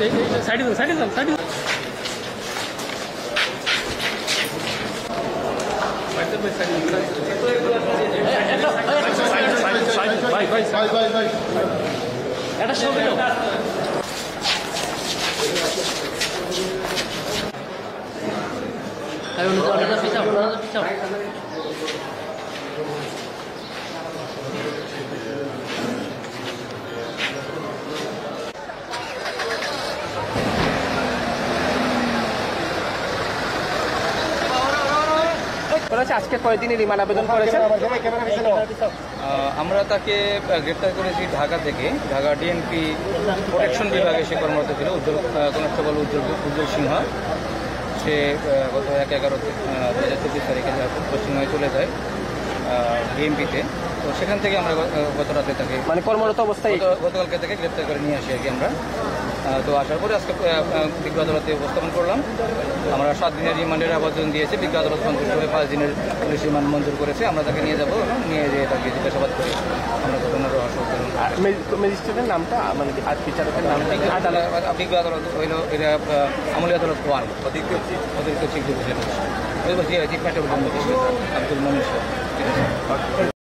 সাইডে সাইডে সাইডে এটা সব আজকে কয়েকদিনের রিমান্ড আবেদন করেছেন? আমরা তাকে গ্রেপ্তার করেছি ঢাকা থেকে। ঢাকা ডিএমপি প্রোটেকশন বিভাগে সে কর্মরত ছিল। কনস্টেবল উজ্জ্বল সিংহ। সে গত 1/11/2024 তারিখে পশ্চিমবঙ্গে চলে যায় ডিএমপিতে। তো সেখান থেকে আমরা গত রাতে তাকে মানে কর্মরত অবস্থায় গতকালকে থেকে গ্রেপ্তার করে নিয়ে আসি আর কি আমরা। তো আসার পরে আজকে বিজ্ঞ আদালতে উপস্থাপন করলাম। আমরা 7 দিনের রিমান্ডের আবেদন দিয়েছি। বিজ্ঞ আদালত সন্তুষ্ট হয়ে 5 দিনের পুলিশ রিমান্ড মঞ্জুর করেছে। আমরা তাকে নিয়ে যাবো এবং নিয়ে যেয়ে তাকে জিজ্ঞাসাবাদ করে আমরা ঘটনার রহস্য উদ্ঘাটন। ম্যাজিস্ট্রেটের নামটা মানে বিচারকের নাম বিজ্ঞ আদালত হইল এটা আমলি আদালত 1 অতিরিক্ত chief division chief magistrate Abdul মনির।